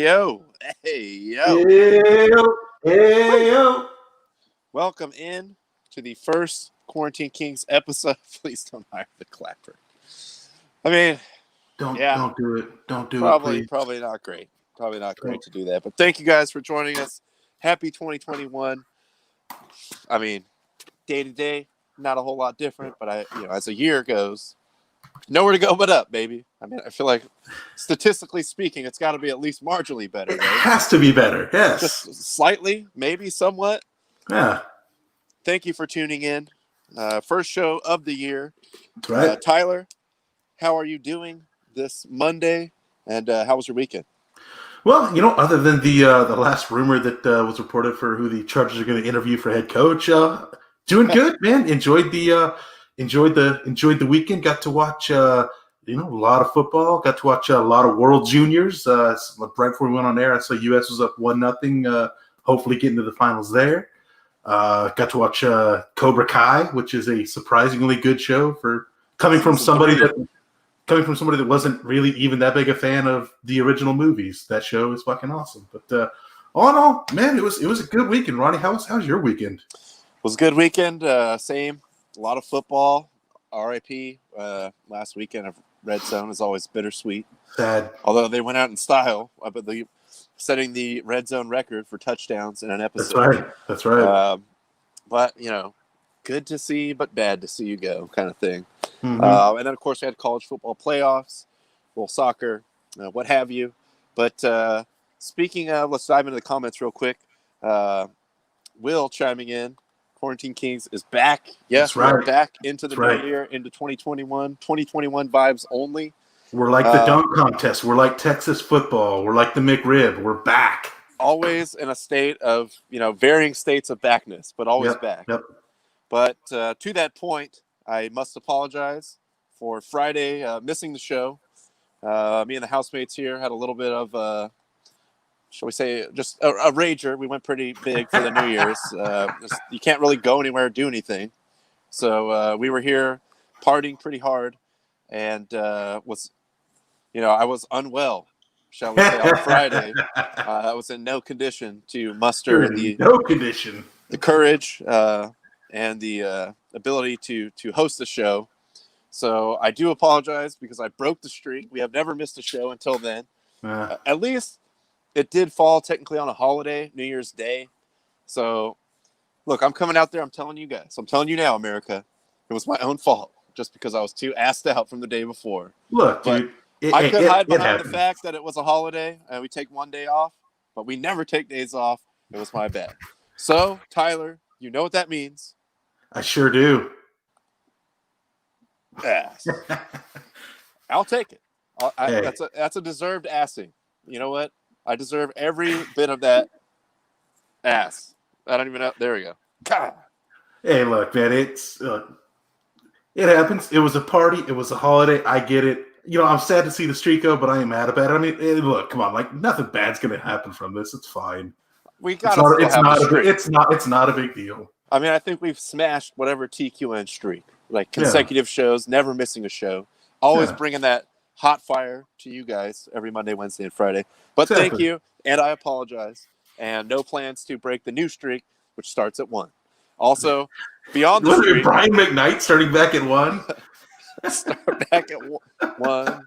yo. Hey, yo. Ew, ew. Welcome in to the first Quarantine Kings episode. Please don't hire the clapper. I mean, Don't do it. Don't do it, please. Probably not great. Probably not great to do that. But thank you guys for joining us. Happy 2021. I mean, day to day, not a whole lot different, but as a year goes, nowhere to go but up, baby. I mean, I feel like statistically speaking, it's got to be at least marginally better. It has to be better, yes. Just slightly, maybe somewhat. Yeah. Thank you for tuning in. First show of the year. That's right. Tyler, how are you doing this Monday? And how was your weekend? Well, other than the last rumor that was reported for who the Chargers are going to interview for head coach, doing good, man. Enjoyed the weekend. Got to watch a lot of football. Got to watch a lot of World Juniors. Right before we went on air, I saw U.S. was up 1-0. Hopefully getting to the finals there. Got to watch Cobra Kai, which is a surprisingly good show for coming from somebody that wasn't really even that big a fan of the original movies. That show is fucking awesome. But all in all, man, it was a good weekend. Ronnie, how's your weekend? It was a good weekend. Same. A lot of football. RIP. Last weekend of Red Zone is always bittersweet. Sad. Although they went out in style, setting the Red Zone record for touchdowns in an episode. That's right. But, good to see, but bad to see you go kind of thing. Mm-hmm. And then, of course, we had college football playoffs, little soccer, what have you. But speaking of, let's dive into the comments real quick. Will chiming in. Quarantine Kings is back. Yes, right. We're back into the new year, into 2021. 2021 vibes only. We're like the dunk contest. We're like Texas football. We're like the McRib. We're back. Always in a state of, varying states of backness, but always back. Yep. But to that point, I must apologize for Friday missing the show. Me and the housemates here had a little bit of, shall we say, just a rager. We went pretty big for the New Year's. You can't really go anywhere or do anything. So we were here partying pretty hard and I was unwell, shall we say, on Friday. I was in no condition to muster the courage and the ability to host the show. So I do apologize because I broke the streak. We have never missed a show until then. At least it did fall technically on a holiday, New Year's Day. So, look, I'm coming out there. I'm telling you guys. I'm telling you now, America. It was my own fault just because I was too assed out from the day before. Look, dude. I could hide behind the fact that it was a holiday and we take one day off, but we never take days off. It was my bad. So, Tyler, you know what that means. I sure do. Ass. I'll take it. That's a deserved assing. You know what? I deserve every bit of that ass. I don't even know. There we go. God. Hey, look, man. It happens. It was a party. It was a holiday. I get it. I'm sad to see the streak go, but I ain't mad about it. I mean, look, come on. Like, nothing bad's going to happen from this. It's fine. We got to It's not a big deal. I mean, I think we've smashed whatever TQN streak. Like, consecutive shows, never missing a show. Always bringing that hot fire to you guys every Monday, Wednesday, and Friday. But Thank you, and I apologize. And no plans to break the new streak, which starts at 1. Also, beyond the streak, Brian McKnight starting back at 1. Start back at 1.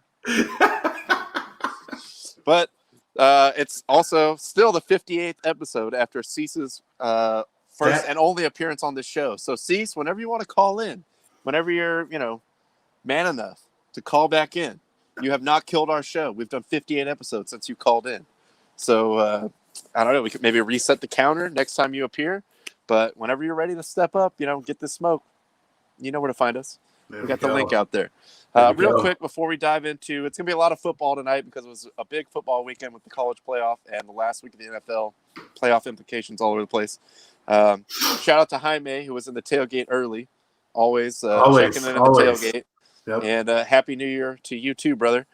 But it's also still the 58th episode after Cease's first and only appearance on this show. So Cease, whenever you want to call in, whenever you're, man enough to call back in, you have not killed our show. We've done 58 episodes since you called in. So I don't know. We could maybe reset the counter next time you appear. But whenever you're ready to step up, get the smoke, you know where to find us. We got the link out there. Real quick, before we dive into, it's going to be a lot of football tonight because it was a big football weekend with the college playoff and the last week of the NFL playoff implications all over the place. Shout out to Jaime, who was in the tailgate early, always checking in at the tailgate. Yep. And Happy New Year to you too, brother.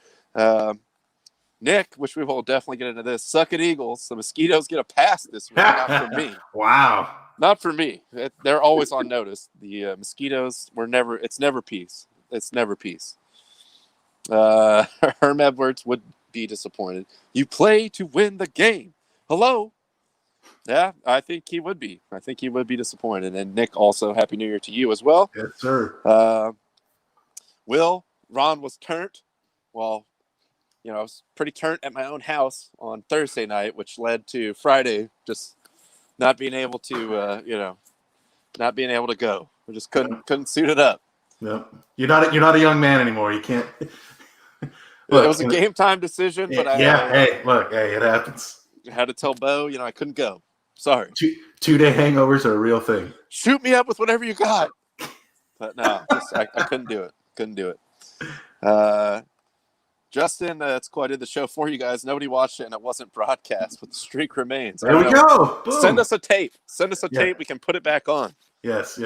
Nick, which we will definitely get into this. Suck it, Eagles. The Mosquitoes get a pass this week, not for me. Wow. Not for me. They're always on notice. The Mosquitoes it's never peace. It's never peace. Herm Edwards would be disappointed. You play to win the game. Hello? Yeah, I think he would be. I think he would be disappointed. And Nick, also, Happy New Year to you as well. Yes, sir. Ron was turnt. Well, I was pretty turnt at my own house on Thursday night, which led to Friday just not being able to, not being able to go. We just couldn't suit it up. No, you're not a young man anymore. You can't. Look, it was a game time decision, but hey, it happens. I had to tell Bo, I couldn't go. Sorry. 2-day hangovers are a real thing. Shoot me up with whatever you got. But no, I couldn't do it. Couldn't do it. Justin, that's cool. I did the show for you guys. Nobody watched it, and it wasn't broadcast, but the streak remains. There we go. Boom. Send us a tape. Tape. We can put it back on. Yes.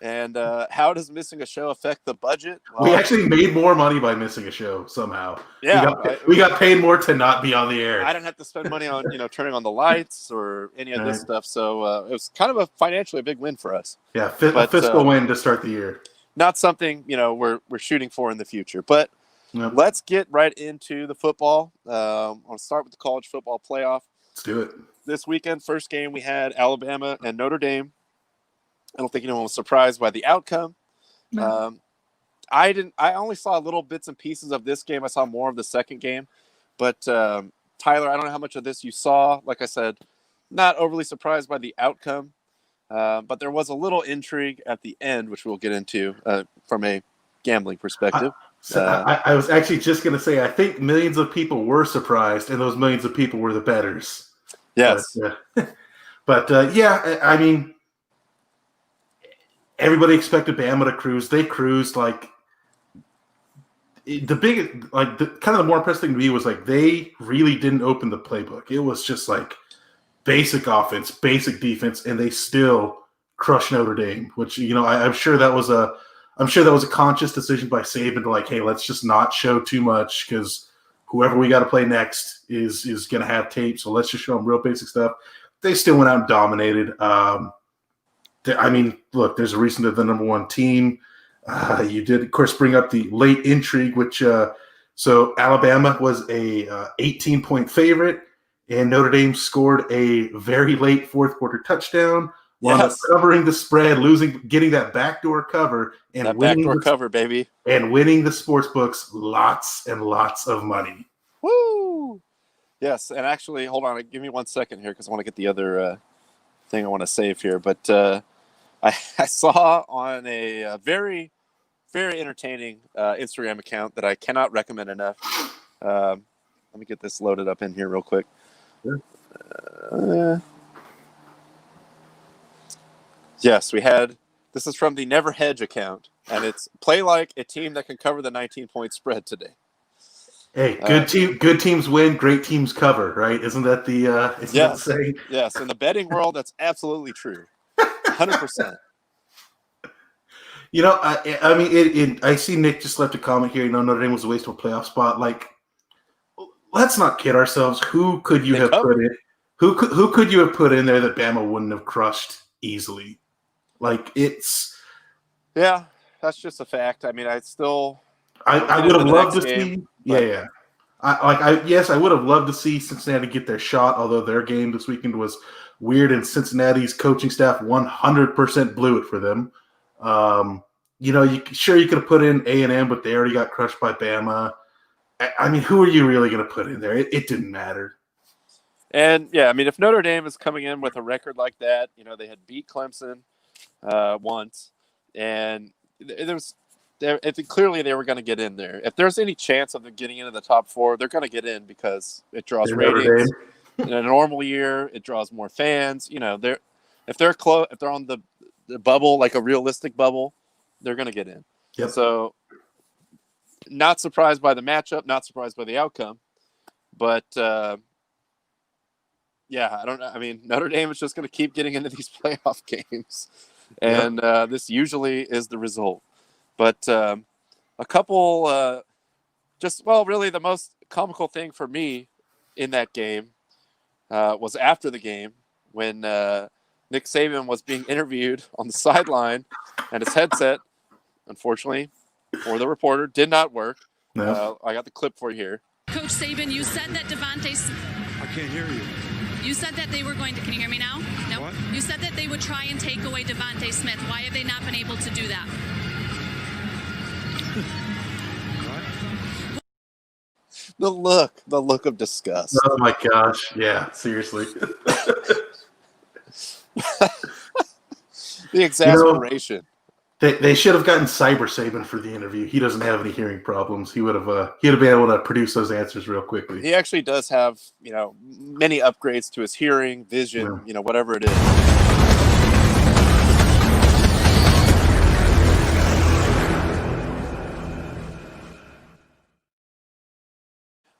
And how does missing a show affect the budget? Well, we actually made more money by missing a show somehow. Yeah, we got paid more to not be on the air. I didn't have to spend money on turning on the lights or any of this stuff. So it was kind of financially a big win for us. Yeah, a fiscal win to start the year. Not something we're shooting for in the future. But let's get right into the football. I'll start with the college football playoff. Let's do it. This weekend, first game we had Alabama and Notre Dame. I don't think anyone was surprised by the outcome. No. I only saw little bits and pieces of this game. I saw more of the second game. But, Tyler, I don't know how much of this you saw. Like I said, not overly surprised by the outcome. But there was a little intrigue at the end, which we'll get into from a gambling perspective. I was actually just going to say, I think millions of people were surprised, and those millions of people were the bettors. Yes. But I mean, everybody expected Bama to cruise. They cruised. Like the more impressive thing to me was they really didn't open the playbook. It was just basic offense, basic defense, and they still crushed Notre Dame. Which I'm sure that was a conscious decision by Saban to hey, let's just not show too much because whoever we got to play next is going to have tape. So let's just show them real basic stuff. They still went out and dominated. I mean, look, there's a reason they're the number one team. You did, of course, bring up the late intrigue, which so Alabama was a 18-point favorite, and Notre Dame scored a very late fourth quarter touchdown while covering the spread, getting that backdoor cover, and winning baby, and winning the sports books lots and lots of money. Woo! Yes, and actually, hold on, give me 1 second here because I want to get the other thing I want to save here, but. I saw on a very, very entertaining Instagram account that I cannot recommend enough. Let me get this loaded up in here real quick. Sure. Yes, this is from the Never Hedge account, and it's play like a team that can cover the 19-point spread today. Hey, good teams win, great teams cover, right? Isn't that the saying? Yes, in the betting world, that's absolutely true. 100%. I mean, I see Nick just left a comment here. Notre Dame was a waste of a playoff spot. Let's not kid ourselves. Who could you have put in? Who could you have put in there that Bama wouldn't have crushed easily? Yeah, that's just a fact. I mean, I would have loved to see. Yeah. I would have loved to see Cincinnati get their shot. Although their game this weekend was weird, and Cincinnati's coaching staff 100% blew it for them. You could have put in A&M, but they already got crushed by Bama. I mean, who are you really going to put in there? It didn't matter. And yeah, I mean, if Notre Dame is coming in with a record like that, they had beat Clemson once, and clearly they were going to get in there. If there's any chance of them getting into the top four, they're going to get in because it draws ratings. In a normal year, it draws more fans. If they're on the bubble, like a realistic bubble, they're going to get in. Yep. So, not surprised by the matchup, not surprised by the outcome, but I don't know. I mean, Notre Dame is just going to keep getting into these playoff games, and this usually is the result. But a couple, really the most comical thing for me in that game was after the game when Nick Saban was being interviewed on the sideline, and his headset, unfortunately, for the reporter, did not work. No. I got the clip for you here. Coach Saban, you said that I can't hear you. You said that they were going to, can you hear me now? No. What? You said that they would try and take away Devontae Smith. Why have they not been able to do that? What? The look of disgust. Oh my gosh. Yeah, seriously. The exasperation. They should have gotten Cyber Saban for the interview. He doesn't have any hearing problems. He would have been able to produce those answers real quickly. He actually does have, many upgrades to his hearing, vision, whatever it is.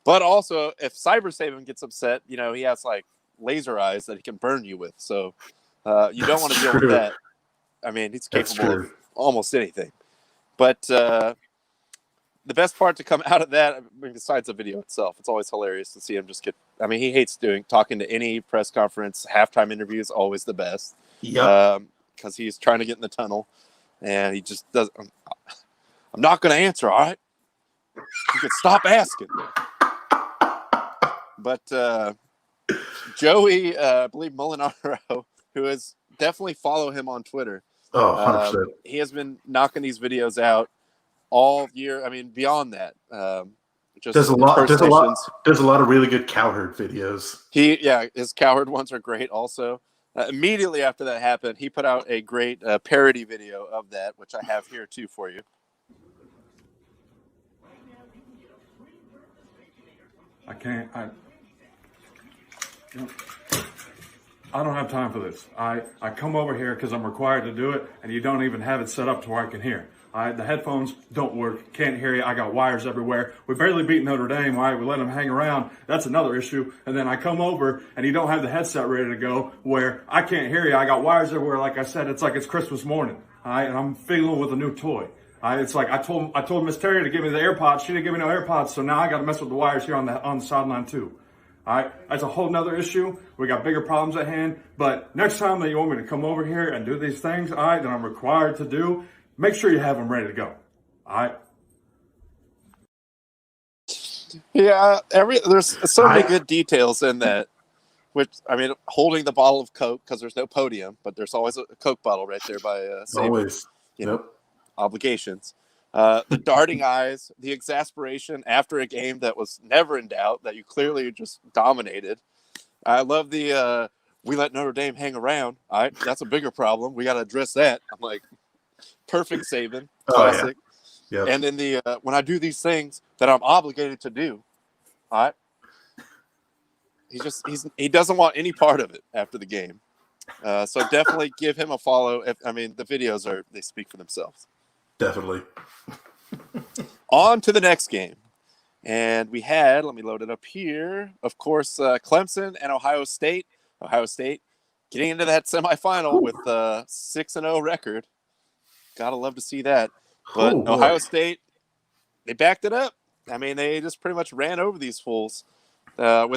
But also, if Cyber Saban gets upset, he has like laser eyes that he can burn you with. So you don't want to deal with that. I mean, he's capable of almost anything. But the best part to come out of that, besides the video itself, it's always hilarious to see him just get. I mean, he hates talking to any press conference. Halftime interview is always the best. Yeah. Because he's trying to get in the tunnel, and he just doesn't. I'm not going to answer. All right. You can stop asking. But Joey, I believe Molinaro, who is definitely follow him on Twitter. Oh, 100%. He has been knocking these videos out all year. I mean, beyond that, just There's a lot of really good cowherd videos. His cowherd ones are great. Also, immediately after that happened, he put out a great parody video of that, which I have here too for you. I don't have time for this. I come over here because I'm required to do it, and you don't even have it set up to where I can hear. The headphones don't work. Can't hear you. I got wires everywhere. We barely beat Notre Dame. We let them hang around. That's another issue. And then I come over, and you don't have the headset ready to go where I can't hear you. I got wires everywhere. Like I said, it's like it's Christmas morning. And I'm fiddling with a new toy. It's like I told Miss Terry to give me the AirPods. She didn't give me no AirPods, so now I got to mess with the wires here on the sideline too. All right, that's a whole nother issue. We got bigger problems at hand. But next time that you want me to come over here and do these things, all right, that I'm required to do, make sure you have them ready to go. All right. Yeah, there's so many good details in that. Which, I mean, holding the bottle of Coke because there's no podium, but there's always a Coke bottle right there by always. Obligations. The darting eyes, the exasperation after a game that was never in doubt, that you clearly just dominated. I love the we let Notre Dame hang around. All right, that's a bigger problem. We got to address that. I'm like, perfect Saban, classic. Oh, yeah. And then the when I do these things that I'm obligated to do, all right. He doesn't want any part of it after the game. So definitely give him a follow. The videos they speak for themselves. Definitely. On to the next game. And we had, let me load it up here, of course, Clemson and Ohio State. Ohio State getting into that semifinal with a 6-0 record. Gotta love to see that. But Ohio State, they backed it up. I mean, they just pretty much ran over these fools. I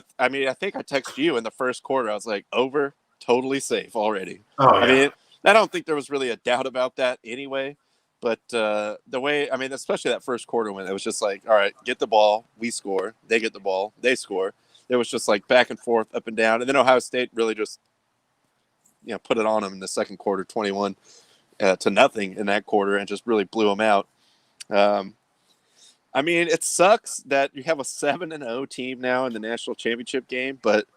think I texted you in the first quarter. I was like, over, totally safe already. Oh, yeah. I mean, I don't think there was really a doubt about that anyway. But the way, especially that first quarter when it was just like, all right, get the ball, we score. They get the ball, they score. It was just like back and forth, up and down. And then Ohio State really just, put it on them in the second quarter, 21 to nothing in that quarter, and just really blew them out. It sucks that you have a 7-0 team now in the national championship game, but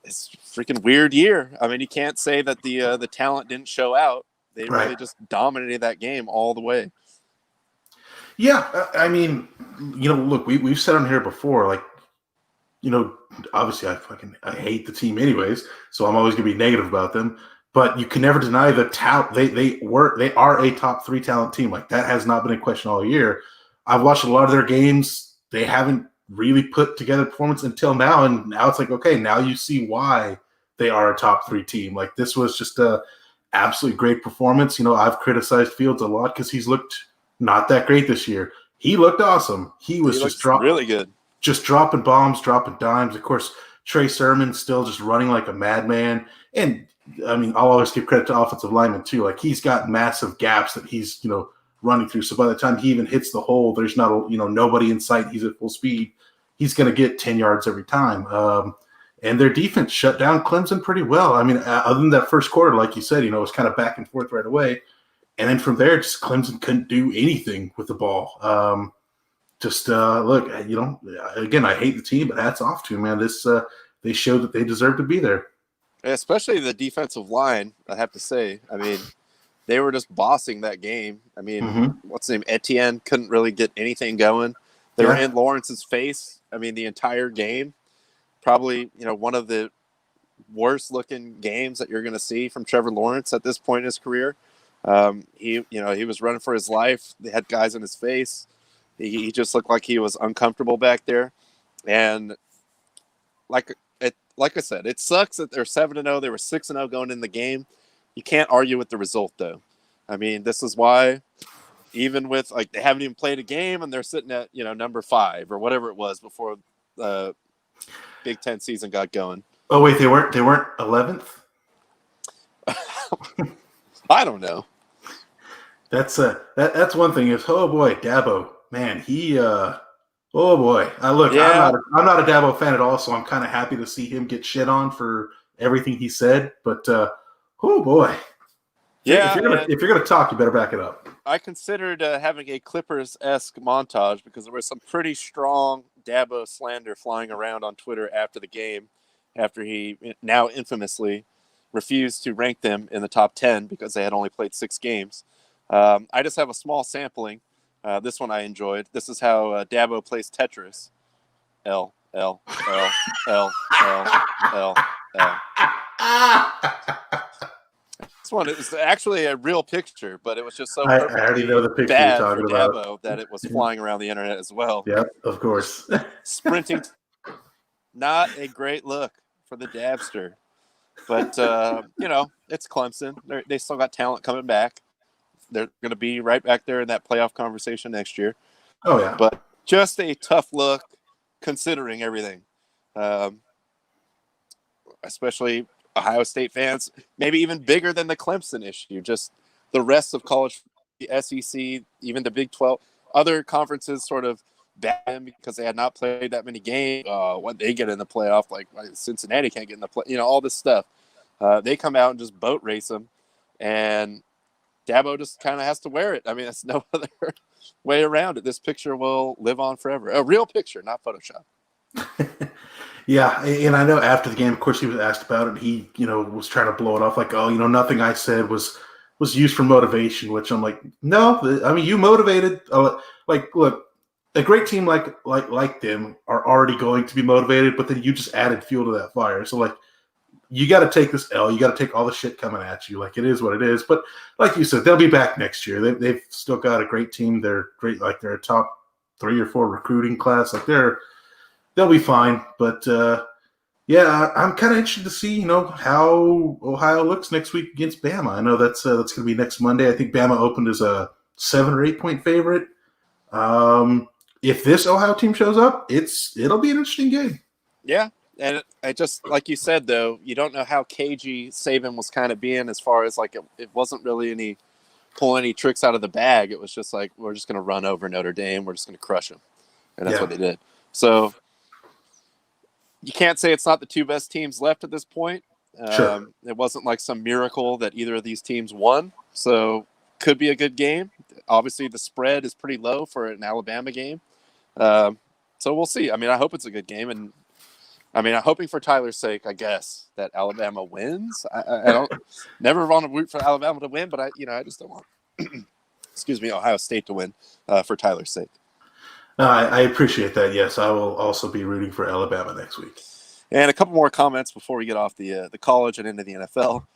it's a freaking weird year. I mean, you can't say that the talent didn't show out. They really just dominated that game all the way. Yeah, look, we've said on here before, like, obviously I hate the team anyways, so I'm always going to be negative about them. But you can never deny the talent. They are a top 3 talent team. Like, that has not been a question all year. I've watched a lot of their games. They haven't really put together performance until now, and now it's like, okay, now you see why they are a top 3 team. Like, this was just a absolutely great performance. I've criticized Fields a lot because he's looked not that great this year. He looked awesome. He just really good. Just dropping bombs, dropping dimes. Of course, Trey Sermon still just running like a madman. And I'll always give credit to offensive linemen too. Like, he's got massive gaps that he's, running through. So by the time he even hits the hole, there's not nobody in sight. He's at full speed. he's going to get 10 yards every time. And their defense shut down Clemson pretty well. I mean, other than that first quarter, like you said, it was kind of back and forth right away. And then from there, just Clemson couldn't do anything with the ball. Look, again, I hate the team, but hats off to them, man. They showed that they deserve to be there. Especially the defensive line, I have to say. I mean, they were just bossing that game. I mean, what's his name? Etienne couldn't really get anything going. They were in Lawrence's face. I mean, the entire game. Probably, one of the worst looking games that you're going to see from Trevor Lawrence at this point in his career. He was running for his life. They had guys in his face. He just looked like he was uncomfortable back there. And like I said, it sucks that they're 7-0. They were 6-0 going in the game. You can't argue with the result, though. I mean, this is why, even with they haven't even played a game and they're sitting at number 5 or whatever it was before the Big Ten season got going. Oh wait, they weren't 11th. I don't know. That's one thing. Is Dabo, man, he oh boy. I'm not a Dabo fan at all, so I'm kind of happy to see him get shit on for everything he said. But oh boy, yeah. If you're gonna talk, you better back it up. I considered having a Clippers-esque montage because there was some pretty strong Dabo slander flying around on Twitter after the game, after he now infamously refused to rank them in the top 10 because they had only played 6 games. I just have a small sampling. This one I enjoyed. This is how Dabo plays Tetris. L, L, L, L, L, L, L. This one is actually a real picture, but it was just so I already know the picture bad you're talking for about. Dabo that it was flying around the internet as well. Yeah, of course. Sprinting, not a great look for the Dabster. But, it's Clemson. They still got talent coming back. They're going to be right back there in that playoff conversation next year. Oh, yeah. But just a tough look considering everything. Especially Ohio State fans, maybe even bigger than the Clemson issue. Just the rest of college, the SEC, even the Big 12, other conferences sort of bad because they had not played that many games. When they get in the playoff, like Cincinnati can't get in the play, all this stuff. They come out and just boat race them, and Dabo just kind of has to wear it. I mean, that's no other way around it. This picture will live on forever. A real picture, not Photoshop. Yeah, and I know after the game, of course, he was asked about it. He, was trying to blow it off like, nothing I said was used for motivation, which I'm like, no, I mean, you motivated. Look, a great team like them are already going to be motivated, but then you just added fuel to that fire. So, you got to take this L. You got to take all the shit coming at you. It is what it is. But like you said, they'll be back next year. They've still got a great team. They're great. They're a top 3 or 4 recruiting class. They'll be fine. But I'm kind of interested to see, how Ohio looks next week against Bama. I know that's going to be next Monday. I think Bama opened as a 7 or 8 point favorite. If this Ohio team shows up, it'll be an interesting game. Yeah. And I just, like you said, though, you don't know how cagey Saban was kind of being as far as it wasn't really pull any tricks out of the bag. It was just we're just going to run over Notre Dame. We're just going to crush them. And that's what they did. So you can't say it's not the 2 best teams left at this point. Sure. It wasn't like some miracle that either of these teams won. So could be a good game. Obviously, the spread is pretty low for an Alabama game. So we'll see. I mean, I hope it's a good game. And I'm hoping for Tyler's sake, I guess, that Alabama wins. I don't never want to root for Alabama to win, but I just don't want Ohio State to win for Tyler's sake. I appreciate that. Yes, I will also be rooting for Alabama next week. And a couple more comments before we get off the college and into the NFL.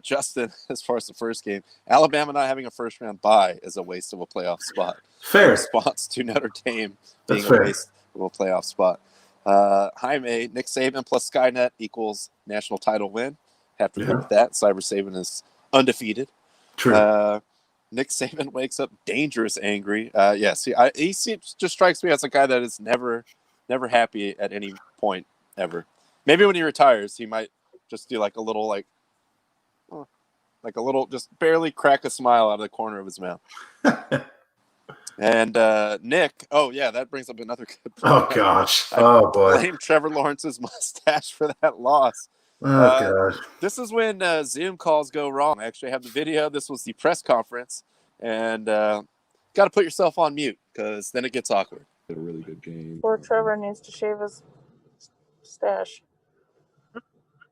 Justin, as far as the first game, Alabama not having a first round bye is a waste of a playoff spot. Fair. In response to Notre Dame being a waste of a playoff spot. Jaime, Nick Saban plus Skynet equals national title win. Have to agree with that. Cyber Saban is undefeated. True. Nick Saban wakes up dangerous angry. He just strikes me as a guy that is never happy at any point ever. Maybe when he retires, he might just do a little just barely crack a smile out of the corner of his mouth. And Nick, oh yeah, that brings up another good point. Oh gosh. Oh boy. Blame Trevor Lawrence's mustache for that loss. Oh gosh. This is when Zoom calls go wrong. I actually have the video. This was the press conference, and got to put yourself on mute because then it gets awkward. A really good game. Poor Trevor needs to shave his stash.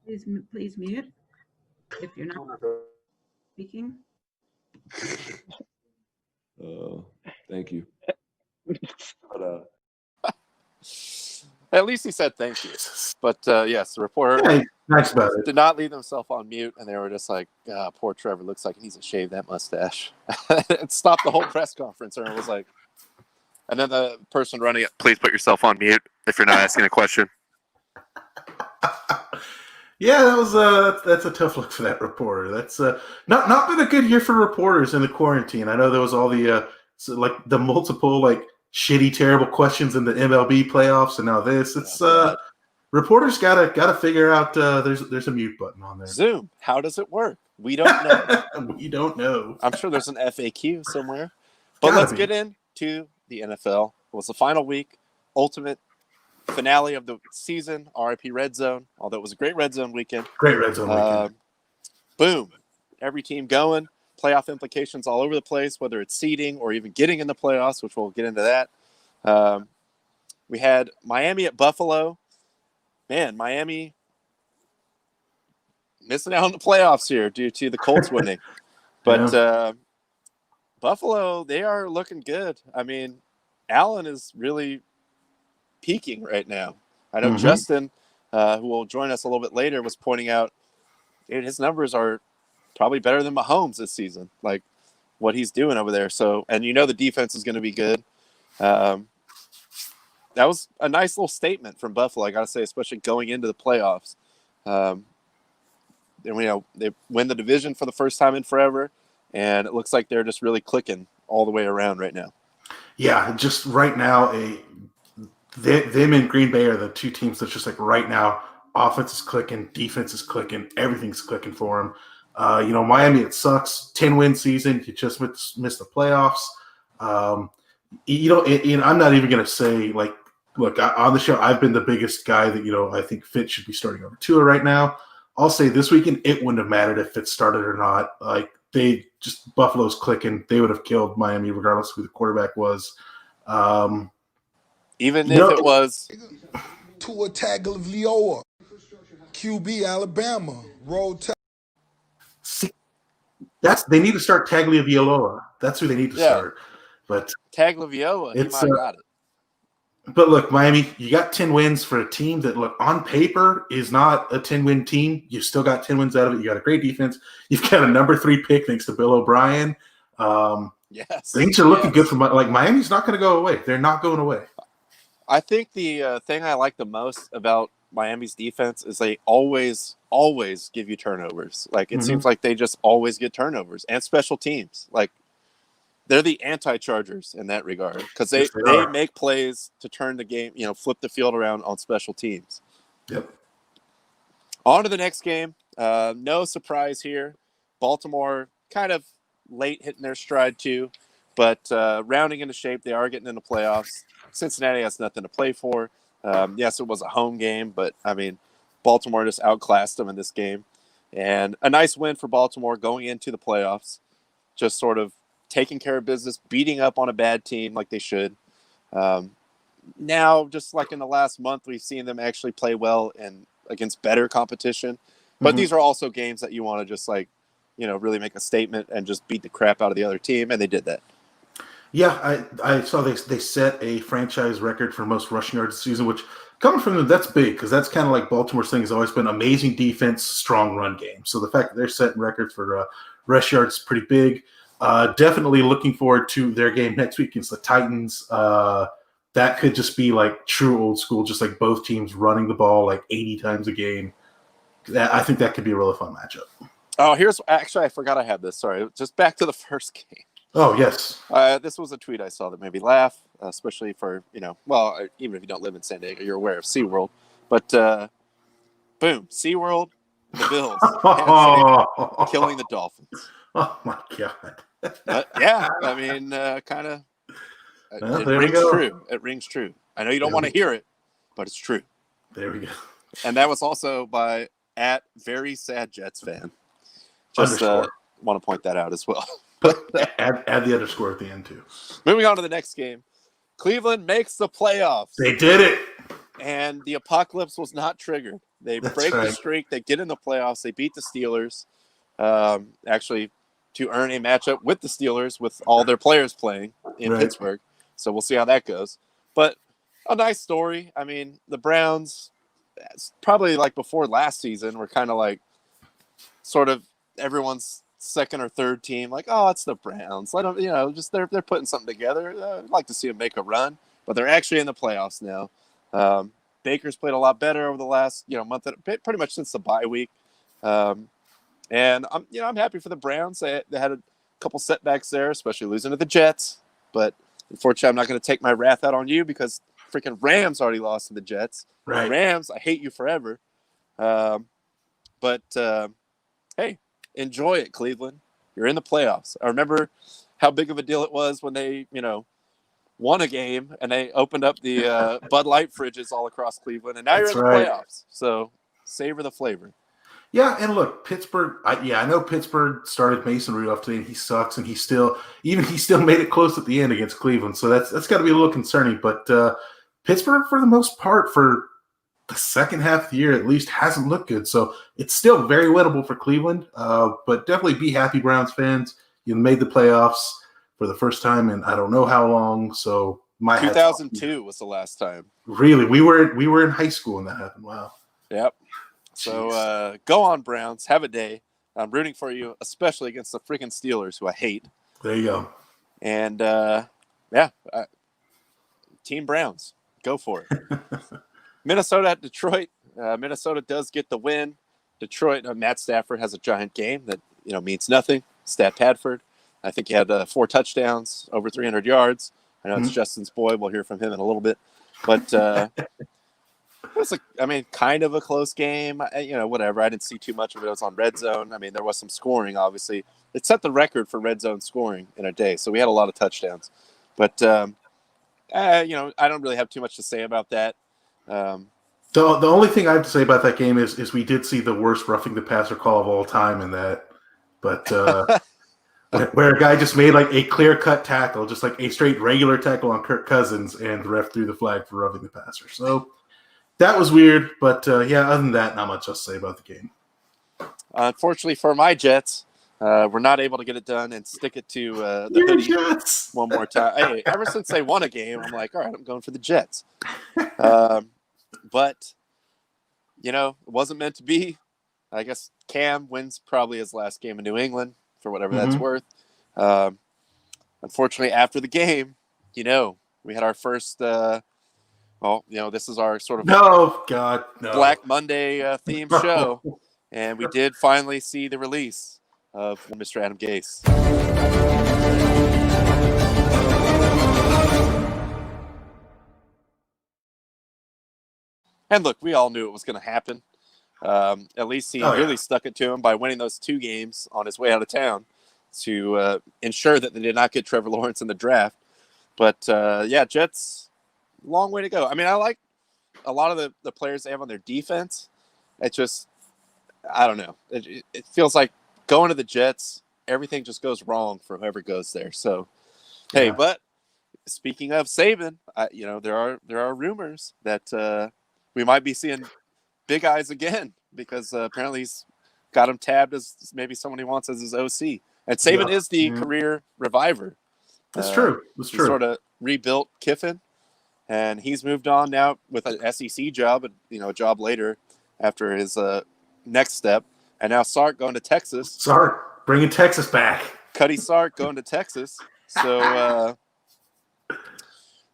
Please mute if you're not speaking. Thank you. But, At least he said thank you. But yes, the reporter Nice about it. did not leave himself on mute, and they were just like, poor Trevor looks like he needs to shave that mustache. It stopped the whole press conference, and it was like, and then the person running it, please put yourself on mute if you're not asking a question. Yeah, that's a tough look for that reporter. That's not been a good year for reporters in the quarantine. I know there was all the the multiple shitty, terrible questions in the MLB playoffs, and now this. It's reporters gotta figure out. There's a mute button on there. Zoom, how does it work? We don't know. We don't know. I'm sure there's an FAQ somewhere. But let's get into the NFL. It was the final week, ultimate finale of the season, RIP Red Zone, although it was a great Red Zone weekend. Great Red Zone weekend. Boom. Every team going. Playoff implications all over the place, whether it's seeding or even getting in the playoffs, which we'll get into that. We had Miami at Buffalo. Man, Miami missing out on the playoffs here due to the Colts winning. But Buffalo, they are looking good. I mean, Allen is really peaking right now. I know Justin, who will join us a little bit later, was pointing out his numbers are probably better than Mahomes this season, like what he's doing over there. So, and the defense is going to be good. That was a nice little statement from Buffalo, I got to say, especially going into the playoffs. And they win the division for the first time in forever, and it looks like they're just really clicking all the way around right now. Yeah, just right now, them and Green Bay are the two teams that's just right now, offense is clicking, defense is clicking, everything's clicking for them. Miami, it sucks. 10-win season, you just missed the playoffs. I'm not even going to say, look, on the show, I've been the biggest guy that, I think Fitz should be starting over Tua right now. I'll say this weekend, it wouldn't have mattered if Fitz started or not. Buffalo's clicking. They would have killed Miami regardless of who the quarterback was. Even if it was Tua Tagovailoa, QB Alabama, road. See, they need to start Tagovailoa. That's who they need to start. But Tagovailoa, he might have got it. But look, Miami, you got 10 wins for a team that, look, on paper is not a 10-win team. You still got 10 wins out of it. You got a great defense. You've got a number 3 pick thanks to Bill O'Brien. Yes, things are looking good for Miami's not going to go away. They're not going away. I think the thing I like the most about Miami's defense is they always give you turnovers. It seems like they just always get turnovers and special teams. They're the anti-Chargers in that regard because they make plays to turn the game, flip the field around on special teams. Yep. On to the next game. No surprise here. Baltimore kind of late hitting their stride too, but rounding into shape. They are getting into playoffs. Cincinnati has nothing to play for. Yes, it was a home game, but, Baltimore just outclassed them in this game. And a nice win for Baltimore going into the playoffs. Just sort of taking care of business, beating up on a bad team like they should. Now, just like in the last month, we've seen them actually play well and against better competition. But these are also games that you want to just really make a statement and just beat the crap out of the other team, and they did that. Yeah, I saw they set a franchise record for most rushing yards this season, which coming from them, that's big because that's kind of like Baltimore's thing has always been amazing defense, strong run game. So the fact that they're setting records for rush yards is pretty big. Definitely looking forward to their game next week against the Titans. That could just be true old school, just both teams running the ball 80 times a game. I think that could be a really fun matchup. Oh, actually, I forgot I had this. Sorry. Just back to the first game. Oh, yes. This was a tweet I saw that made me laugh, especially for, even if you don't live in San Diego, you're aware of SeaWorld. But, boom, SeaWorld, the Bills, killing the Dolphins. Oh, my God. Yeah, I mean, kind of Well, It there we rings go. true. It rings true. I know you don't want to hear it, but it's true. There we go. And that was also by at very sad Jets fan. Just Underscore. want to point that out as well. Add the underscore at the end too. Moving on to the next game. Cleveland makes the playoffs. They did it. And the apocalypse was not triggered. They break the streak. They get in the playoffs. They beat the Steelers. Actually, to earn a matchup with the Steelers with all their players playing in Pittsburgh. So we'll see how that goes. But a nice story. I mean, the Browns, probably like before last season, were kind of like sort of everyone's second or third team. Like, oh, it's the Browns. Let them, just they're putting something together. I'd like to see them make a run. But they're actually in the playoffs now. Baker's played a lot better over the last month, pretty much since the bye week. And I'm happy for the Browns. They had a couple setbacks there, especially losing to the Jets. But unfortunately, I'm not going to take my wrath out on you because freaking Rams already lost to the Jets. Right. Rams, I hate you forever. But hey, enjoy it, Cleveland. You're in the playoffs. I remember how big of a deal it was when they, won a game and they opened up the Bud Light fridges all across Cleveland, and now you're in the playoffs. So savor the flavor. Yeah, and look, Pittsburgh. I know Pittsburgh started Mason Rudolph today, and he sucks, and he still made it close at the end against Cleveland. So that's got to be a little concerning. But Pittsburgh, for the most part, for the second half of the year at least, hasn't looked good. So it's still very winnable for Cleveland. But definitely be happy, Browns fans. You made the playoffs for the first time in I don't know how long. So 2002 was the last time. Really, we were in high school when that happened. Wow. Yep. So go on, Browns. Have a day. I'm rooting for you, especially against the freaking Steelers, who I hate. There you go. And Team Browns, go for it. Minnesota at Detroit. Minnesota does get the win. Detroit. Matt Stafford has a giant game that means nothing. Stat Padford. I think he had 4 touchdowns, over 300 yards. I know it's Justin's boy. We'll hear from him in a little bit. But it was, kind of a close game. Whatever. I didn't see too much of it. It was on Red Zone. I mean, there was some scoring, obviously. It set the record for Red Zone scoring in a day. So we had a lot of touchdowns. But, I don't really have too much to say about that. The only thing I have to say about that game is we did see the worst roughing the passer call of all time in that. But where a guy just made like a clear-cut tackle, just like a straight regular tackle on Kirk Cousins, and the ref threw the flag for roughing the passer. So that was weird. But, other than that, not much else to say about the game. Unfortunately for my Jets, we're not able to get it done and stick it to the hoodie Jets. one more time. Hey, ever since they won a game, I'm like, all right, I'm going for the Jets. But, it wasn't meant to be. I guess Cam wins probably his last game in New England for whatever that's worth. Unfortunately, after the game, we had our first, this is our sort of Black Monday theme show. And we did finally see the release of Mr. Adam Gase. And look, we all knew it was going to happen. At least he really stuck it to him by winning those 2 games on his way out of town to ensure that they did not get Trevor Lawrence in the draft. But, Jets, long way to go. I mean, I like a lot of the players they have on their defense. It just, I don't know. It feels like going to the Jets, everything just goes wrong for whoever goes there. So, hey, but speaking of Saban, there are rumors that we might be seeing Big Eyes again because apparently he's got him tabbed as maybe someone he wants as his OC. And Saban is the career reviver. That's true. That's true. He sort of rebuilt Kiffin, and he's moved on now with an SEC job, a job later after his next step. And now Sark going to Texas. Sark, bringing Texas back. Cuddy Sark going to Texas. So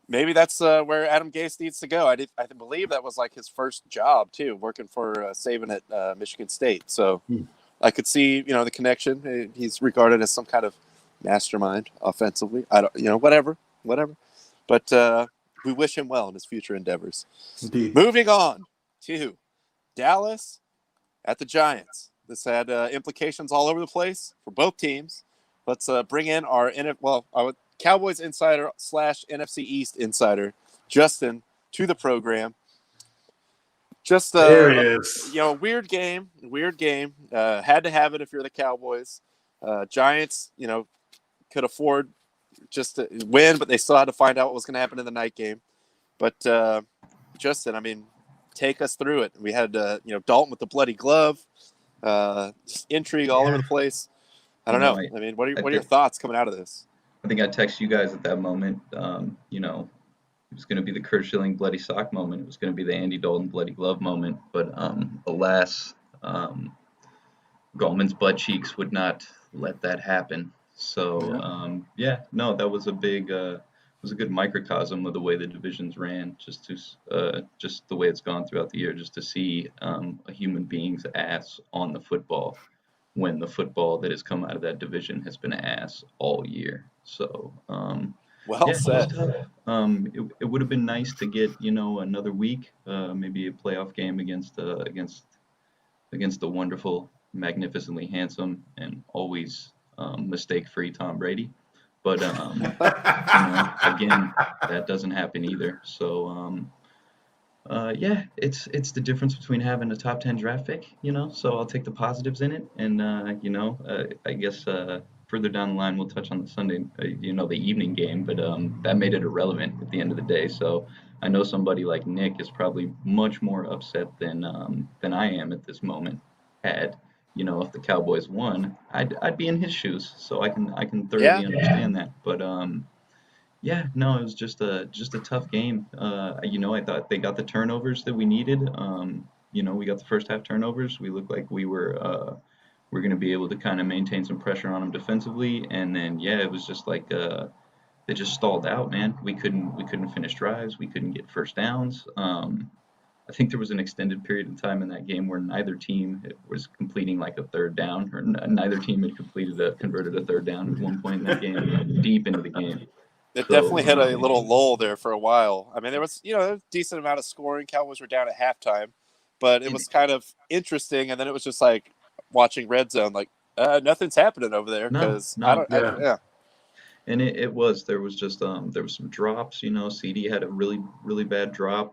maybe that's where Adam Gase needs to go. I believe that was like his first job too, working for Saban at Michigan State. So I could see, the connection. He's regarded as some kind of mastermind offensively. I don't, whatever. But we wish him well in his future endeavors. Indeed. Moving on to Dallas at the Giants. This had implications all over the place for both teams. Let's bring in our Cowboys insider / NFC East insider, Justin, to the program. Just There he is. weird game. Had to have it if you're the Cowboys. Giants, could afford just to win, but they still had to find out what was going to happen in the night game. But Justin, I mean, take us through it. We had Dalton with the bloody glove, just intrigue all over the place. I don't know. I mean, what are your thoughts coming out of this? I think I texted you guys at that moment. It was going to be the Kurt Schilling bloody sock moment. It was going to be the Andy Dalton bloody glove moment. But alas, Gallman's butt cheeks would not let that happen. So that was a big, was a good microcosm of the way the divisions ran. Just the way it's gone throughout the year. Just to see a human being's ass on the football when the football that has come out of that division has been ass all year. So. Said. It would have been nice to get another week, maybe a playoff game against the wonderful, magnificently handsome, and always mistake-free Tom Brady. But again, that doesn't happen either. So it's the difference between having a top 10 draft pick. So I'll take the positives in it, and I guess. Further down the line, we'll touch on the Sunday, the evening game, but that made it irrelevant at the end of the day. So I know somebody like Nick is probably much more upset than I am at this moment. If the Cowboys won, I'd be in his shoes, so I can thoroughly understand that. But it was just a tough game. I thought they got the turnovers that we needed. We got the first half turnovers. We looked like we're going to be able to kind of maintain some pressure on them defensively, and then it was just like they just stalled out, man. We couldn't finish drives, we couldn't get first downs. I think there was an extended period of time in that game where neither team was completing like a third down, or neither team had converted a third down at one point in that game, deep into the game. It definitely had a little lull there for a while. I mean, there was a decent amount of scoring. Cowboys were down at halftime, but it was kind of interesting, and then it was just like watching Red Zone, like nothing's happening over there because And there was some drops. CD had a really, really bad drop.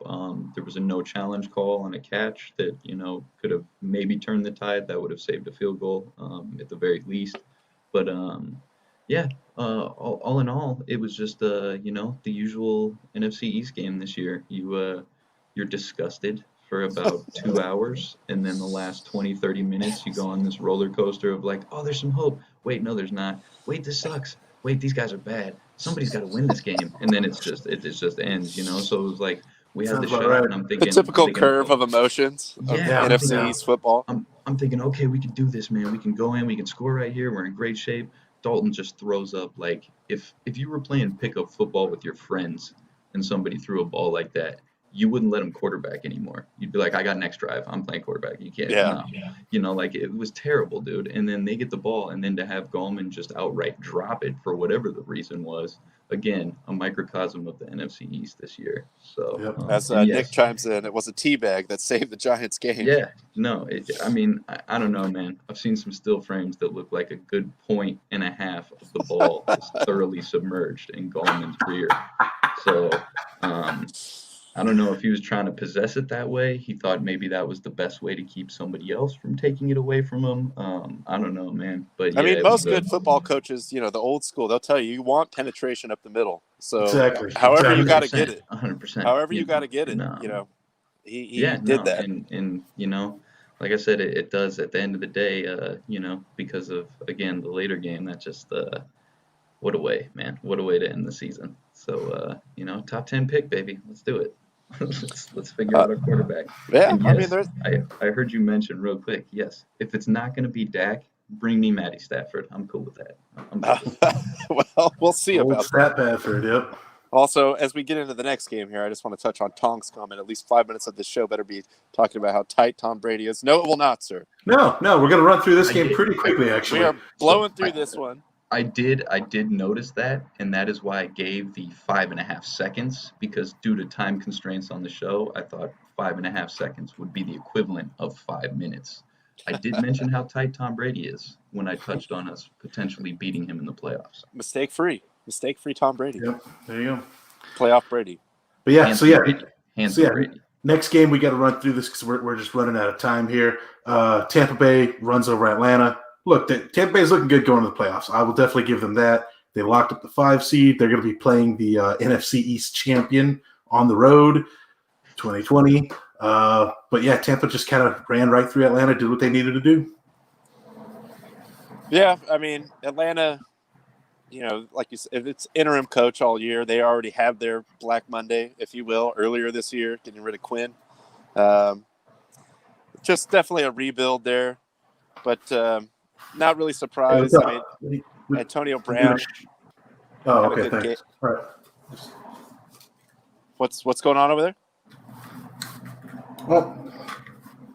There was a no challenge call on a catch that could have maybe turned the tide. That would have saved a field goal at the very least. But all in all, it was just the usual NFC East game this year. You're disgusted for about 2 hours, and then the last 20-30 minutes you go on this roller coaster of like, oh, there's some hope. Wait, no, there's not. Wait, this sucks. Wait, these guys are bad. Somebody's got to win this game, and then it just ends. So it was like we had the shot, right. And I'm thinking the typical curve of emotions of NFC East football. I'm thinking, okay, we can do this, man. We can go in, we can score right here. We're in great shape. Dalton just throws up like if you were playing pickup football with your friends and somebody threw a ball like that, you wouldn't let him quarterback anymore. You'd be like, I got next drive. I'm playing quarterback. You can't. No. Like it was terrible, dude. And then they get the ball, and then to have Gallman just outright drop it for whatever the reason was, again, a microcosm of the NFC East this year. So as Nick chimes in, it was a teabag that saved the Giants game. Yeah, no, I don't know, man. I've seen some still frames that look like a good 1.5 points of the ball is thoroughly submerged in Gallman's rear. So, I don't know if he was trying to possess it that way. He thought maybe that was the best way to keep somebody else from taking it away from him. I don't know, man. But I mean, most good football coaches, the old school, they'll tell you want penetration up the middle. So however you got to get it, 100%. However you got to get it, he did that. And like I said, it does at the end of the day, because of, again, the later game, that just what a way, man. What a way to end the season. So, top 10 pick, baby. Let's do it. Let's figure out our quarterback. Yeah, and yes, I heard you mention real quick. Yes, if it's not going to be Dak, bring me Matty Stafford. I'm cool with that. Well, we'll see about that. Stafford, yep. Also, as we get into the next game here, I just want to touch on Tonk's comment. At least 5 minutes of this show better be talking about how tight Tom Brady is. No, it will not, sir. No, we're going to run through this game pretty quickly, actually. We are blowing through this one. I did notice that, and that is why I gave the 5.5 seconds, because due to time constraints on the show, I thought 5.5 seconds would be the equivalent of 5 minutes. I did mention how tight Tom Brady is when I touched on us potentially beating him in the playoffs. Mistake free. Mistake-free Tom Brady. Yep, there you go. Playoff Brady. But yeah, Handsome Brady. Handsome Brady. Next game we got to run through this because we're just running out of time here. Tampa Bay runs over Atlanta. Look, Tampa Bay is looking good going to the playoffs. I will definitely give them that. They locked up the 5 seed. They're going to be playing the NFC East champion on the road, 2020. But yeah, Tampa just kind of ran right through Atlanta, did what they needed to do. Yeah, I mean, Atlanta, like you said, if it's interim coach all year, they already have their Black Monday, if you will, earlier this year, getting rid of Quinn. Just definitely a rebuild there, but not really surprised. I mean, Antonio Brown. Oh, okay, thanks. All right. What's going on over there? Well,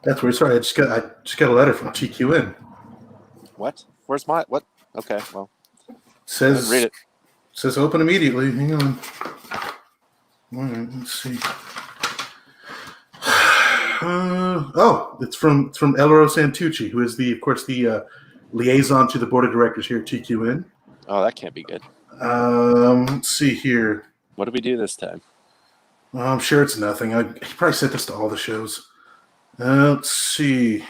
that's weird. Sorry, I just got a letter from TQN. What? Where's my what? Okay, well, Says read it. Says open immediately. Hang on. All right, let's see. It's from Elro Santucci, who is of course the liaison to the board of directors here at TQN. Oh, that can't be good. Let's see here. What did we do this time? Well, I'm sure it's nothing. He probably sent this to all the shows. Let's see.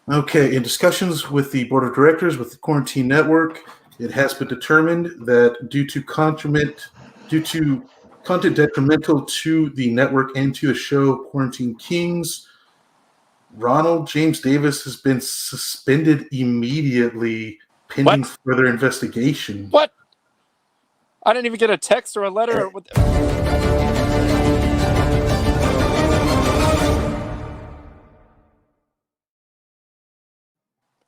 Okay, in discussions with the board of directors, with the Quarantine Network, it has been determined that due to content detrimental to the network and to the show Quarantine Kings, Ronald James Davis has been suspended immediately pending further investigation. What? I didn't even get a text or a letter.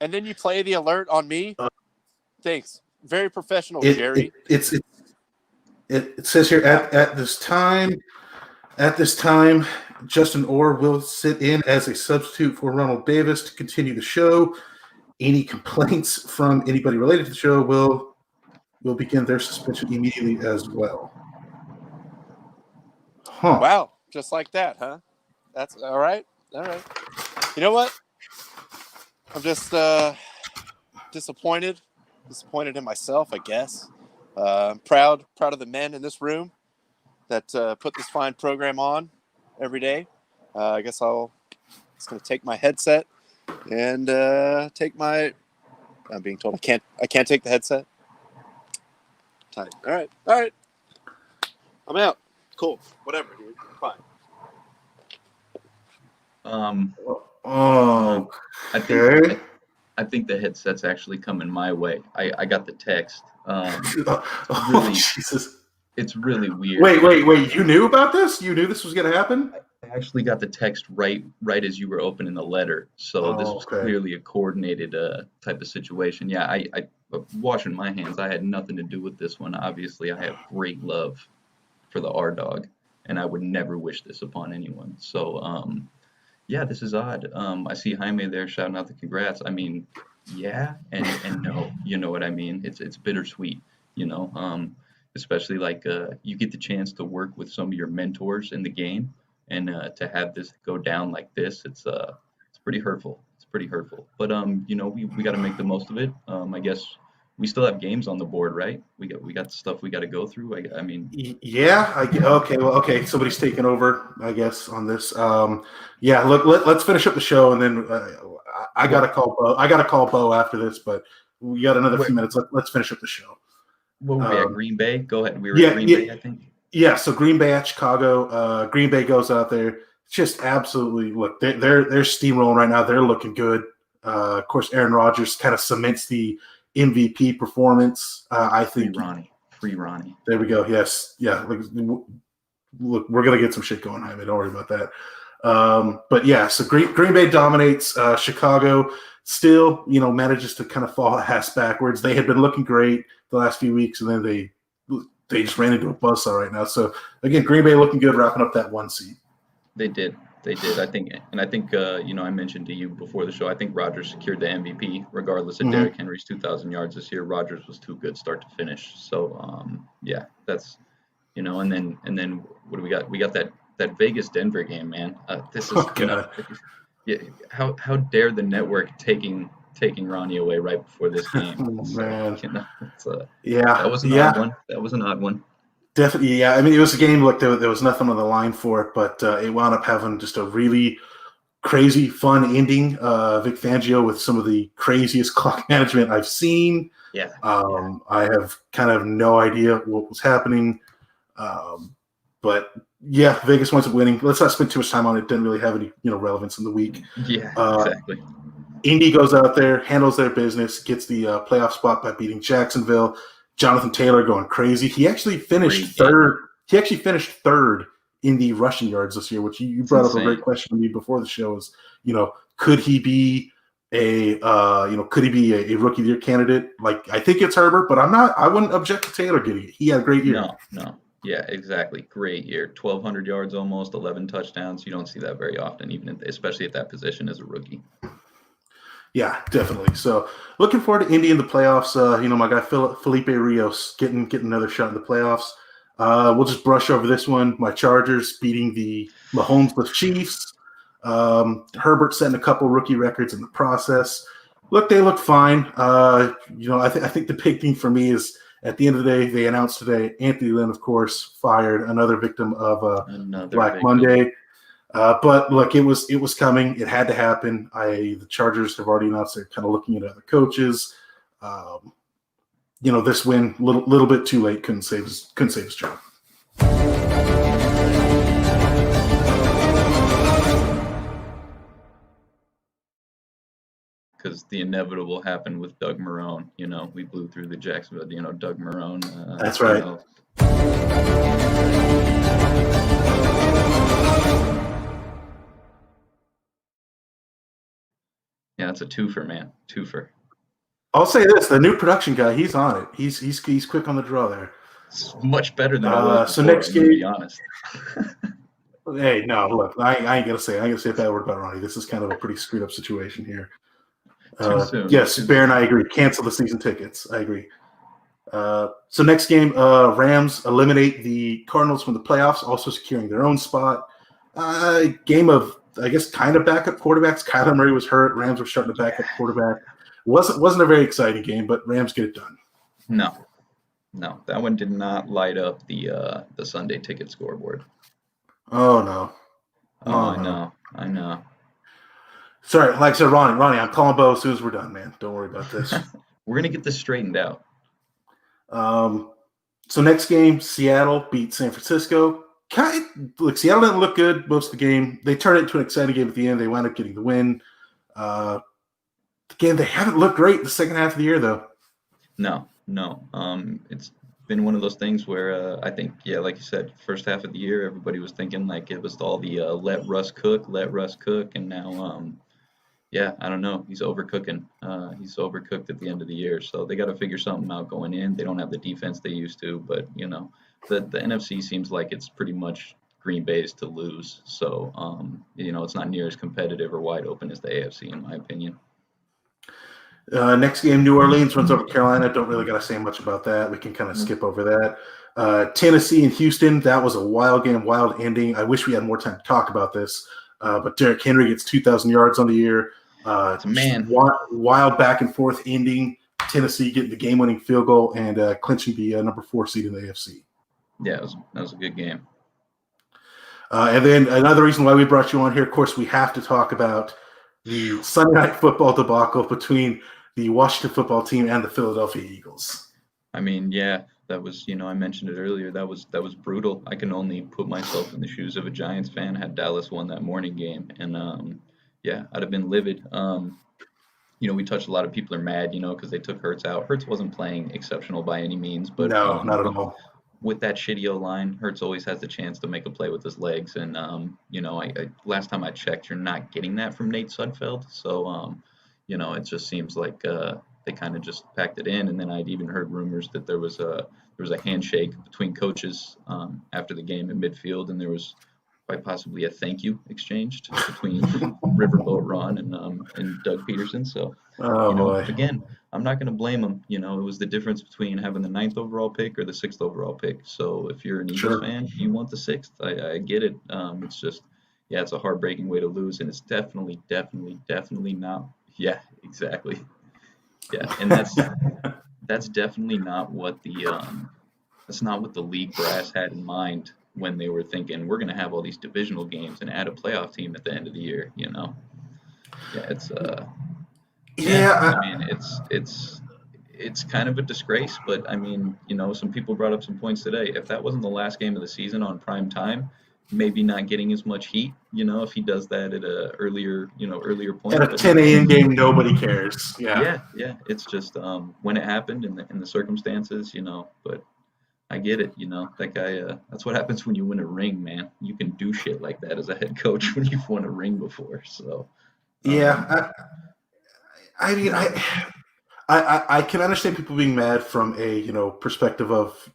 And then you play the alert on me? Thanks. Very professional, Jerry. It says here at this time, Justin Orr will sit in as a substitute for Ronald Davis to continue the show. Any complaints from anybody related to the show will begin their suspension immediately as well. Huh. Wow. Just like that, huh? That's all right. All right. You know what? I'm just disappointed in myself, I guess. Proud of the men in this room that put this fine program on every day. I guess I'm going to take my headset and take my. I'm being told I can't take the headset. Tight. All right. I'm out. Cool. Whatever, dude. Fine. I think the headset's actually coming my way. I got the text. Jesus. It's really weird. Wait! You knew about this? You knew this was going to happen? I actually got the text right as you were opening the letter. So this was clearly a coordinated type of situation. Yeah, I washing my hands. I had nothing to do with this one. Obviously, I have great love for the R-Dog, and I would never wish this upon anyone. So, yeah, this is odd. I see Jaime there shouting out the congrats. I mean, yeah and no. You know what I mean? It's bittersweet, especially like you get the chance to work with some of your mentors in the game, and to have this go down like this, it's pretty hurtful. It's pretty hurtful. But we got to make the most of it. I guess we still have games on the board, right? We got stuff we got to go through. I mean, yeah. Okay. Somebody's taking over, I guess, on this. Yeah. Look, let's finish up the show, and then I gotta call Bo. I gotta call Bo after this, but we got another few minutes. Let's finish up the show. What were we at? Green Bay? Go ahead. We were at Green Bay, I think. Yeah. So Green Bay at Chicago. Green Bay goes out there. Just absolutely look. They're steamrolling right now. They're looking good. Of course, Aaron Rodgers kind of cements the MVP performance. I think Free Ronnie. There we go. Yes. Yeah. Look, we're gonna get some shit going, Jaime. Don't worry about that. But yeah, so Green Bay dominates. Chicago still, manages to kind of fall ass backwards. They had been looking great the last few weeks, and then they just ran into a buzzsaw right now. So again, Green Bay looking good, wrapping up that 1 seed. They did. I think, I mentioned to you before the show, I think Rodgers secured the MVP regardless of Derrick Henry's 2,000 yards this year. Rodgers was too good start to finish. So, yeah, that's, and then what do we got? We got that Vegas Denver game, man. This is, how dare the network taking taking Ronnie away right before this game. Oh, So, man. that Yeah, was an yeah. odd one. That was an odd one. Definitely, yeah. I mean, it was a game. Look, there was nothing on the line for it, but it wound up having just a really crazy, fun ending. Vic Fangio with some of the craziest clock management I've seen. Yeah. I have kind of no idea what was happening, but yeah, Vegas winds up winning. Let's not spend too much time on it. Didn't really have any relevance in the week. Yeah, exactly. Indy goes out there, handles their business, gets the playoff spot by beating Jacksonville. Jonathan Taylor going crazy. He actually finished third. He actually finished third in the rushing yards this year, which you brought up a great question to me before the show. Is could he be a rookie of the year candidate? Like, I think it's Herbert, but I wouldn't object to Taylor getting it. He had a great year. No. Yeah, exactly. Great year. 1,200 yards almost, 11 touchdowns. You don't see that very often, especially at that position as a rookie. Yeah, definitely. So looking forward to Indy in the playoffs. My guy Felipe Rios getting another shot in the playoffs. We'll just brush over this one. My Chargers beating the Mahomes Chiefs. Herbert setting a couple rookie records in the process. Look, they look fine. I think the big thing for me is at the end of the day, they announced today Anthony Lynn, of course, fired, another victim of Black Monday. But look, it was coming. It had to happen. The Chargers have already announced they're kind of looking at other coaches. This win little bit too late. Couldn't save his job. Because the inevitable happened with Doug Marrone. We blew through the Jacksonville. Doug Marrone. That's right. Yeah, it's a twofer, man. Twofer. I'll say this: the new production guy, he's on it. He's quick on the draw there. It's much better than it was so before, next I'm game, gonna be honest. Hey, no, look, I ain't gonna say a bad word about Ronnie. This is kind of a pretty screwed up situation here. Too soon. Yes, Bear and I agree. Cancel the season tickets. I agree. So next game, Rams eliminate the Cardinals from the playoffs, also securing their own spot. Game of, I guess, kind of backup quarterbacks. Kyler Murray was hurt. Rams were starting to backup quarterback. Wasn't a very exciting game, but Rams get it done. No, that one did not light up the Sunday ticket scoreboard. Oh no. I know. Sorry, like I said, Ronnie, I'm calling Bo as soon as we're done, man. Don't worry about this. We're gonna get this straightened out. So next game, Seattle beat San Francisco. Seattle didn't look good most of the game. They turned it into an exciting game at the end. They wound up getting the win. Again, they haven't looked great the second half of the year, though. No. It's been one of those things where I think, like you said, first half of the year, everybody was thinking like it was all the let Russ cook, and now, I don't know. He's overcooking. He's overcooked at the end of the year, so they got to figure something out going in. They don't have the defense they used to, but the NFC seems like it's pretty much Green Bay's to lose. So it's not near as competitive or wide open as the AFC, in my opinion. Next game, New Orleans runs over Carolina. Don't really got to say much about that. We can kind of skip over that. Tennessee and Houston, that was a wild game, wild ending. I wish we had more time to talk about this, but Derrick Henry gets 2,000 yards on the year. It's a man. Wild back and forth ending. Tennessee getting the game-winning field goal and clinching the number 4 seed in the AFC. Yeah, that was a good game. And then another reason why we brought you on here, of course, we have to talk about the Sunday Night Football debacle between the Washington football team and the Philadelphia Eagles. I mean, that was, I mentioned it earlier. That was brutal. I can only put myself in the shoes of a Giants fan had Dallas won that morning game. And, I'd have been livid. We touched a lot of people are mad, because they took Hurts out. Hurts wasn't playing exceptional by any means. But no, not at all. With that shitty O-line, Hurts always has the chance to make a play with his legs. And, I last time I checked, you're not getting that from Nate Sudfeld. So, it just seems like they kind of just packed it in. And then I'd even heard rumors that there was a handshake between coaches after the game in midfield, and there was quite possibly a thank you exchanged between Riverboat Ron and Doug Peterson. So, again, I'm not going to blame him. It was the difference between having the 9th overall pick or the 6th overall pick. So if you're an Eagles fan, you want the 6th. I get it. It's just, it's a heartbreaking way to lose, and it's definitely not Yeah, exactly. Yeah, and that's definitely not what that's not what the league brass had in mind when they were thinking we're going to have all these divisional games and add a playoff team at the end of the year. Yeah, it's yeah. Yeah, I mean, it's kind of a disgrace, but I mean, some people brought up some points today. If that wasn't the last game of the season on prime time, maybe not getting as much heat. If he does that at a earlier point. at a But 10 a.m. game, nobody cares. Yeah. yeah. It's just when it happened and the circumstances, But I get it. That guy. That's what happens when you win a ring, man. You can do shit like that as a head coach when you've won a ring before. So. Yeah. I mean, I can understand people being mad from a perspective of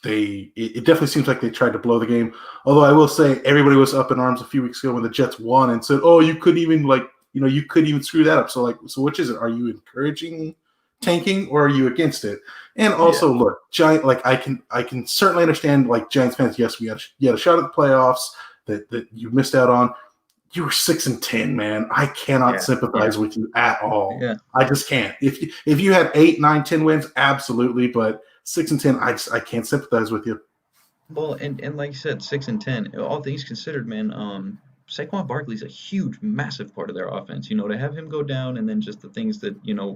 it definitely seems like they tried to blow the game. Although I will say everybody was up in arms a few weeks ago when the Jets won and said, "Oh, you couldn't even you couldn't even screw that up." So which is it? Are you encouraging tanking or are you against it? And also, look, Giant I can certainly understand Giants fans. Yes, you had a shot at the playoffs that you missed out on. You were 6-10, man. I cannot sympathize with you at all. Yeah. I just can't. If you had 8, 9, 10 wins, absolutely. But 6-10, I can't sympathize with you. Well, and like you said, 6-10. All things considered, man, Saquon Barkley's a huge, massive part of their offense. To have him go down, and then just the things that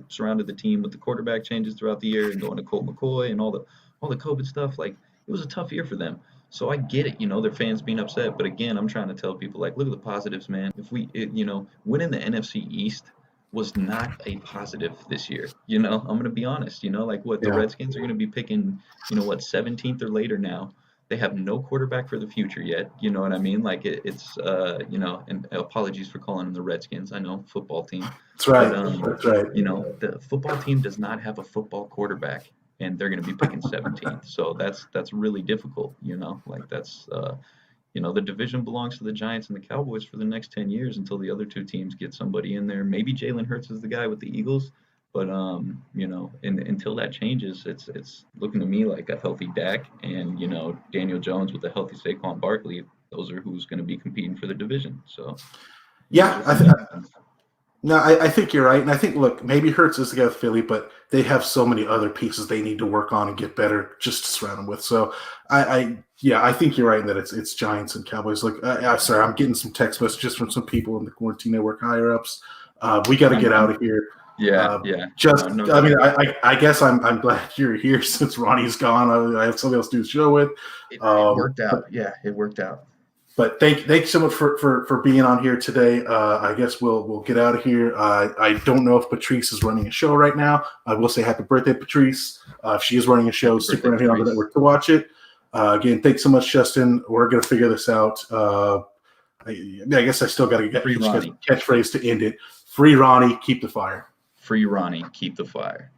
surrounded the team with the quarterback changes throughout the year, and going to Colt McCoy and all the COVID stuff. It was a tough year for them. So I get it, their fans being upset. But again, I'm trying to tell people, look at the positives, man. If winning the NFC East was not a positive this year. I'm going to be honest. The Redskins are going to be picking, 17th or later now. They have no quarterback for the future yet. You know what I mean? It's and apologies for calling them the Redskins. I know, football team. That's right. But, That's right. The football team does not have a football quarterback. And they're going to be picking 17th, so that's really difficult. That's the division belongs to the Giants and the Cowboys for the next 10 years until the other two teams get somebody in there. Maybe Jalen Hurts is the guy with the Eagles, but until that changes, it's looking to me like a healthy Dak and Daniel Jones with a healthy Saquon Barkley. Those are who's going to be competing for the division. So No, I think you're right. And I think, look, maybe Hurts is the guy with Philly, but they have so many other pieces they need to work on and get better just to surround them with. So, I think you're right in that it's Giants and Cowboys. Sorry, I'm getting some text messages from some people in the Quarantine Network higher-ups. We got to get out of here. Yeah. I guess I'm glad you're here since Ronnie's gone. I have somebody else to do the show with. It worked out. It worked out. But thank you so much for being on here today. I guess we'll get out of here. I don't know if Patrice is running a show right now. I will say happy birthday, Patrice. If she is running a show, stick around here on the network to watch it. Again, thanks so much, Justin. We're going to figure this out. I guess I still got to get a catchphrase to end it. Free Ronnie, keep the fire. Free Ronnie, keep the fire.